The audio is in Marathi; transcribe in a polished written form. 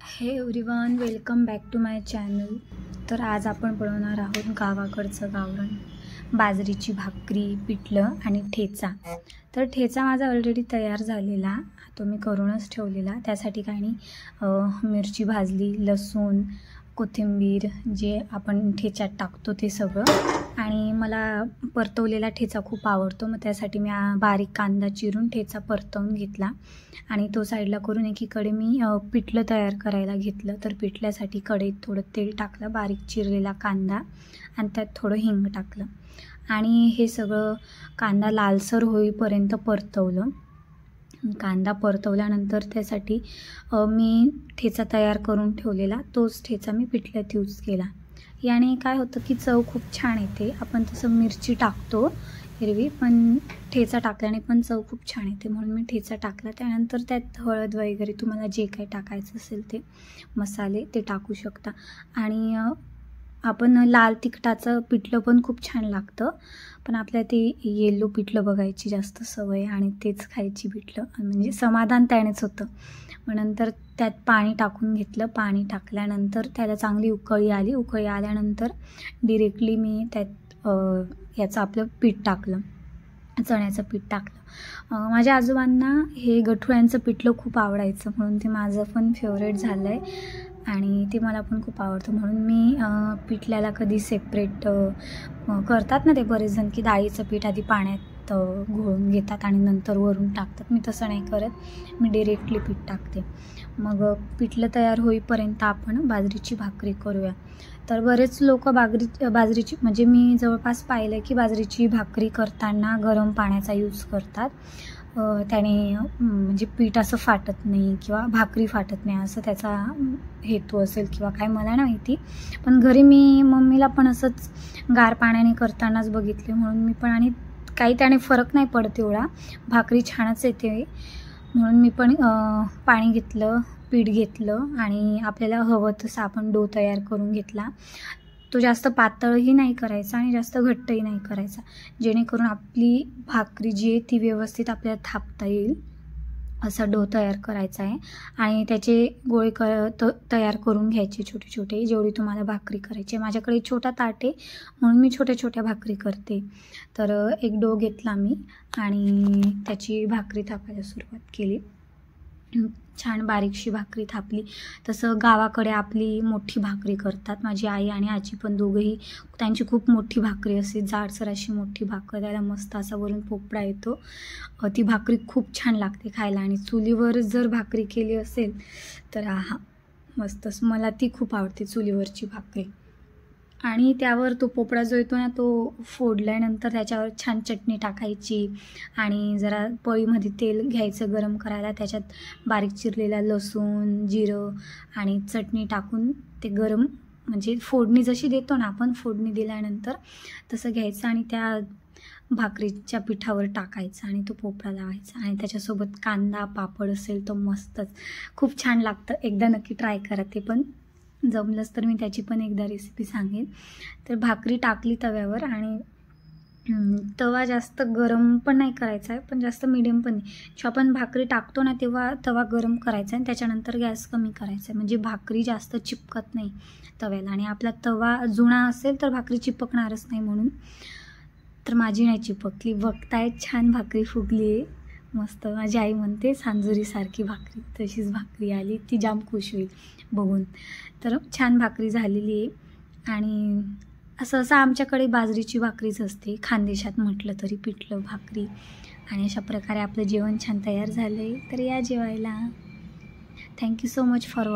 हे everyone, welcome back to my channel. तर आज आपण बनवणार आहोत गावाकडचं गावरान बाजरीची भाकरी, पिठलं आणि ठेचा. तर ठेचा माझा ऑलरेडी तयार झालेला, तो मी करूनच ठेवलेला. त्यासाठी काही नाही, मिरची भाजली, लसूण, कोथिंबीर जे आपण ठेच्यात टाकतो ते सगळं. आणि मला परतवलेला ठेचा खूप आवडतो, मग त्यासाठी मी बारीक कांदा चिरून ठेचा परतवून घेतला. आणि तो साईडला करून एकीकडे मी पिठलं तयार करायला घेतलं. तर पिठल्यासाठी कढईत थोडं तेल टाकलं, बारीक चिरलेला कांदा आणि त्यात थोडं हिंग टाकलं. आणि हे सगळं कांदा लालसर होईपर्यंत परतवलं. कांदा परतवल्यानंतर त्यासाठी मी ठेचा तयार करून ठेवलेला, तोच ठेचा मी पिठल्यात यूज केला. याने काय होतं की चव खूप छान येते. आपण तसं मिरची टाकतो हिरवी, पण ठेचा टाकल्याने पण चव खूप छान येते, म्हणून मी ठेचा टाकला. त्यानंतर त्यात हळद वगैरे तुम्हाला जे काही टाकायचं असेल ते मसाले ते टाकू शकता. आणि आपण लाल तिखटाचं पिठलं पण खूप छान लागतं, पण आपल्या ते येलो पिठलं बघायची जास्त सवय आणि तेच खायची पिठलं, म्हणजे समाधान त्यानेच होतं. मग नंतर त्यात पाणी टाकून घेतलं. पाणी टाकल्यानंतर त्याला चांगली उकळी आली. उकळी आल्यानंतर डिरेक्टली मी त्यात याचं आपलं पीठ टाकलं, चण्याचं पीठ टाकलं. माझ्या आजोबांना हे गठुळ्यांचं पिठलं खूप आवडायचं, म्हणून ते माझं पण फेवरेट झालं आहे आणि ते मला पण खूप आवडतं. म्हणून मी पिठल्याला कधी सेपरेट करतात ना ते बरेच जण, की डाळीचं पीठ आधी पाण्यात घोळून घेतात आणि नंतर वरून टाकतात. मी तसं नाही करत, मी डिरेक्टली पीठ टाकते. मग पिठलं तयार होईपर्यंत आपण बाजरीची भाकरी करूया. तर बरेच लोक बाजरीची म्हणजे मी जवळपास पाहिलं की बाजरीची भाकरी करताना गरम पाण्याचा यूज करतात. त्याने म्हणजे पीठ असं फाटत नाही किंवा भाकरी फाटत नाही, असं त्याचा हेतू असेल किंवा काय मला नाही माहिती. पण घरी मी मम्मीला पण असंच गार पाण्याने करतानाच बघितले, म्हणून मी पण, आणि काही त्याने फरक नाही पडत एवढा, भाकरी छानच येते. म्हणून मी पण पाणी घेतलं, पीठ घेतलं आणि आपल्याला हवं तसं आपण डो तयार करून घेतला. तो जास्त पातळही नाही करायचा आणि जास्त घट्टही नाही करायचा, जेणेकरून आपली भाकरी जी आहे ती व्यवस्थित आपल्याला थापता येईल असा डो तयार करायचा आहे. आणि त्याचे गोळे तयार करून घ्यायचे छोटे छोटे, जेवढी तुम्हाला भाकरी करायची. माझ्याकडे छोटा ताट आहे म्हणून मी छोट्या छोट्या भाकरी करते. तर एक डो घेतला मी आणि त्याची भाकरी थापायला सुरुवात केली. छान बारीकशी भाकरी थापली. तसं गावाकडे आपली मोठी भाकरी करतात. माझी आई आणि आजी पण दोघंही, त्यांची खूप मोठी भाकरी असते, जाडसर अशी मोठी भाकर, त्याला मस्त असा वरून पोपडा येतो. ती भाकरी खूप छान लागते खायला. आणि चुलीवर जर भाकरी केली असेल तर आहा मस्तच, मला ती खूप आवडते चुलीवरची भाकरी. आणि त्यावर तो पोपडा जो येतो ना, तो फोडल्यानंतर त्याच्यावर छान चटणी टाकायची आणि जरा पळीमध्ये तेल घ्यायचं गरम करायला, त्याच्यात बारीक चिरलेला लसूण, जिरं आणि चटणी टाकून ते गरम, म्हणजे फोडणी जशी देतो ना आपण, फोडणी दिल्यानंतर तसं घ्यायचं आणि त्या भाकरीच्या पिठावर टाकायचं आणि तो पोपडा लावायचा. आणि त्याच्यासोबत कांदा पापड असेल तर मस्तच, खूप छान लागतं. एकदा नक्की ट्राय करा, ते पण जमलंच तर मी त्याची पण एकदा रेसिपी सांगेन. तर भाकरी टाकली तव्यावर आणि तवा जास्त गरम पण नाही करायचा आहे, पण जास्त मीडियम पण नाही. जेव्हा आपण भाकरी टाकतो ना तेव्हा तवा गरम करायचा आहे आणि त्याच्यानंतर गॅस कमी करायचा आहे, म्हणजे भाकरी जास्त चिपकत नाही तव्याला. आणि आपला तवा जुना असेल तर भाकरी चिपकणारच नाही, म्हणून तर माझी नाही चिपकली. बघताय छान भाकरी फुगली आहे मस्त. माझी आई म्हणते सांजुरीसारखी भाकरी, तशीच भाकरी आली, ती जाम खुश होईल बघून. तर छान भाकरी झालेली आहे. आणि असं आमच्याकडे बाजरीची भाकरीच असते, खानदेशात म्हटलं तरी पिठलं भाकरी. आणि अशा प्रकारे आपलं जेवण छान तयार झालं आहे. तर या जेवायला. Thank you so much for watching.